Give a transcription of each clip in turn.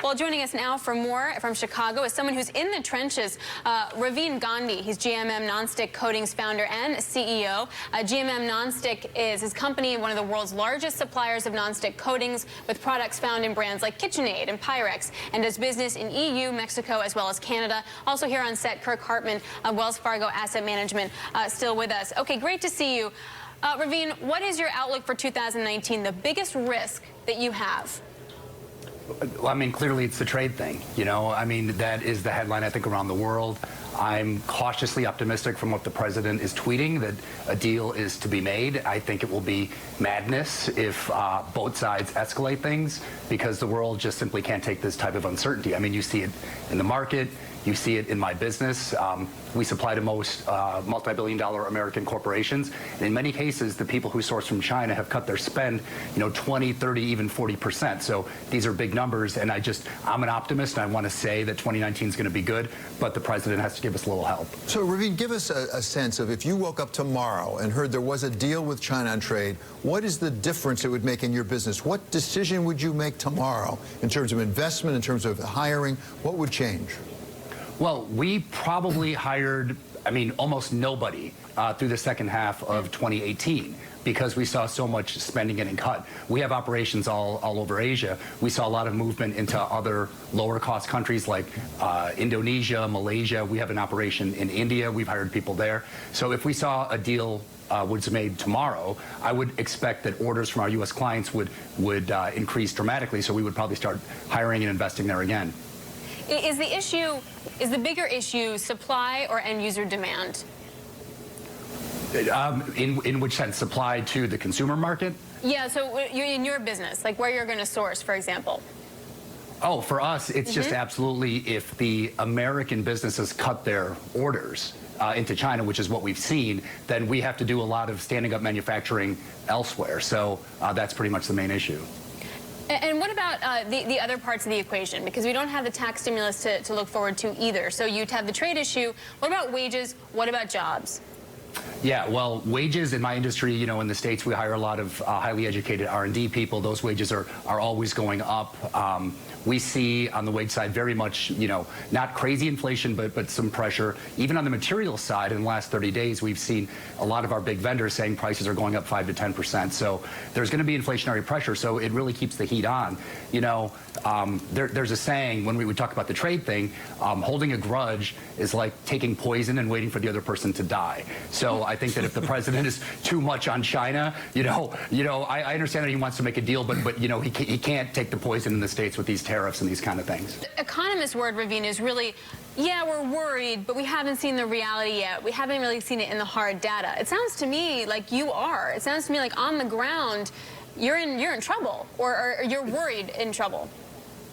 Well, joining us now for more from Chicago is someone who's in the trenches, Ravin Gandhi. He's GMM Nonstick Coatings founder and CEO. GMM Nonstick is his company, one of the world's largest suppliers of nonstick coatings, with products found in brands like KitchenAid and Pyrex, and does business in EU, Mexico, as well as Canada. Also here on set, Kirk Hartman of Wells Fargo Asset Management, still with us. Okay, great to see you. Ravin, what is your outlook for 2019, the biggest risk that you have? Well, I mean, clearly it's the trade thing, you know. I mean, that is the headline, I think, around the world. I'm cautiously optimistic from what the president is tweeting that a deal is to be made. I think it will be madness if both sides escalate things, because the world just simply can't take this type of uncertainty. I mean, you see it in the market. You see it in my business. We supply to most multi-billion-dollar American corporations. And in many cases, the people who source from China have cut their spend, 20, 30, even 40%. So these are big numbers. And I'm an optimist, and I want to say that 2019 is going to be good. But the president has to give us a little help. So, Ravin, give us a sense of, if you woke up tomorrow and heard there was a deal with China on trade, what is the difference it would make in your business? What decision would you make tomorrow in terms of investment, in terms of hiring? What would change? Well, we probably hired, almost nobody through the second half of 2018 because we saw so much spending getting cut. We have operations all over Asia. We saw a lot of movement into other lower-cost countries like Indonesia, Malaysia. We have an operation in India. We've hired people there. So if we saw a deal was made tomorrow, I would expect that orders from our U.S. clients would increase dramatically, so we would probably start hiring and investing there again. Is the bigger issue supply or end user demand? In which sense? Supply to the consumer market? Yeah, so in your business, like where you're going to source, for example. Oh, for us, it's just absolutely, if the American businesses cut their orders into China, which is what we've seen, then we have to do a lot of standing up manufacturing elsewhere. So that's pretty much the main issue. And what about the other parts of the equation? Because we don't have the tax stimulus to look forward to either. So you'd have the trade issue. What about wages? What about jobs? Yeah, well, wages in my industry, in the States, we hire a lot of highly educated R&D people. Those wages are always going up. We see on the wage side very much, not crazy inflation, but some pressure. Even on the material side, in the last 30 days, we've seen a lot of our big vendors saying prices are going up 5 to 10%. So there's going to be inflationary pressure. So it really keeps the heat on. There's a saying when we would talk about the trade thing, holding a grudge is like taking poison and waiting for the other person to die. So I think that if the president is too much on China, I understand that he wants to make a deal, but he can't take the poison in the States with these tariffs and these kind of things. Economist word, Ravin, is really, yeah, we're worried, but we haven't seen the reality yet. We haven't really seen it in the hard data. It sounds to me like you are. It sounds to me like on the ground, you're in trouble, or you're worried in trouble.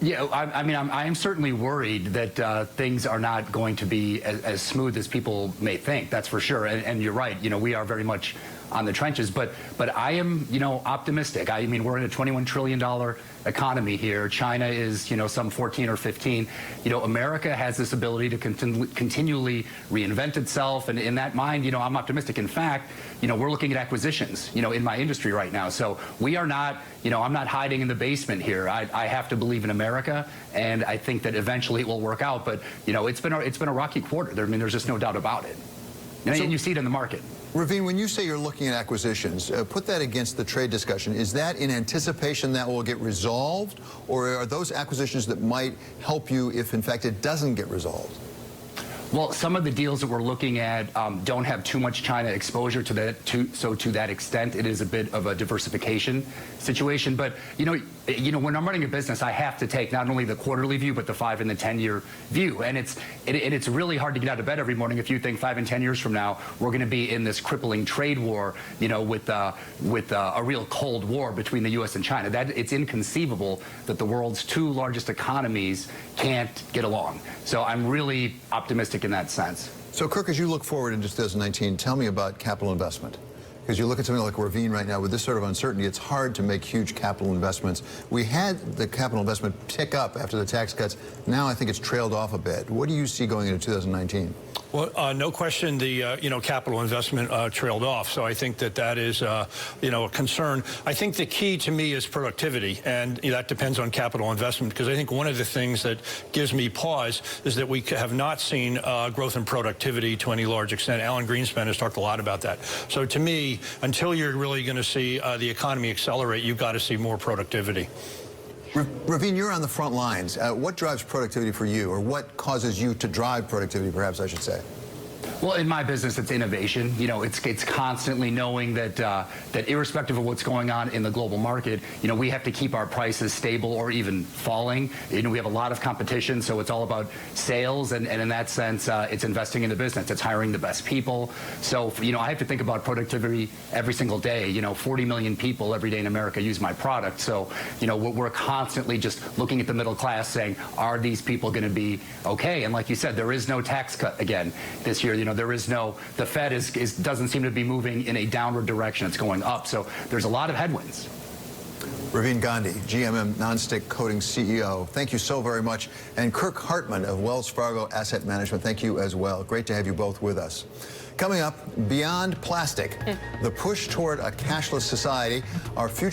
Yeah, I am certainly worried that things are not going to be as smooth as people may think. That's for sure. And you're right. We are very much on the trenches. But I am, optimistic. We're in a $21 trillion economy here. China is, some 14 or 15. America has this ability to continually reinvent itself. And in that mind, I'm optimistic. In fact, we're looking at acquisitions, in my industry right now. So we are not, I'm not hiding in the basement here. I have to believe in America, and I think that eventually it will work out. But, it's been a rocky quarter. There's just no doubt about it. And you see it in the market. Ravin, when you say you're looking at acquisitions, put that against the trade discussion. Is that in anticipation that will get resolved, or are those acquisitions that might help you if, in fact, it doesn't get resolved? Well, some of the deals that we're looking at don't have too much China exposure to that. To that extent, it is a bit of a diversification situation. But when I'm running a business, I have to take not only the quarterly view but the 5 and the 10-year view. And it's really hard to get out of bed every morning if you think 5 and 10 years from now we're going to be in this crippling trade war, with a real Cold War between the U.S. and China. It's inconceivable that the world's two largest economies can't get along. So I'm really optimistic in that sense. So, Kirk, as you look forward into 2019, tell me about capital investment. Because you look at something like Ravin right now, with this sort of uncertainty, it's hard to make huge capital investments. We had the capital investment tick up after the tax cuts. Now I think it's trailed off a bit. What do you see going into 2019? Well, no question the capital investment trailed off. So I think that is a concern. I think the key to me is productivity, and that depends on capital investment, because I think one of the things that gives me pause is that we have not seen growth in productivity to any large extent. Alan Greenspan has talked a lot about that. So to me, until you're really going to see the economy accelerate, you've got to see more productivity. Ravin, you're on the front lines. What drives productivity for you, or what causes you to drive productivity, perhaps I should say? Well, in my business, it's innovation. It's constantly knowing that irrespective of what's going on in the global market, we have to keep our prices stable or even falling. We have a lot of competition, so it's all about sales, and in that sense, it's investing in the business. It's hiring the best people. So, I have to think about productivity every single day. 40 million people every day in America use my product. So, we're constantly just looking at the middle class saying, are these people going to be okay? And like you said, there is no tax cut again this year. There is no, the Fed doesn't seem to be moving in a downward direction. It's going up. So there's a lot of headwinds. Ravin Gandhi, GMM Nonstick Coatings CEO, thank you so very much. And Kirk Hartman of Wells Fargo Asset Management, thank you as well. Great to have you both with us. Coming up, beyond plastic, the push toward a cashless society, our future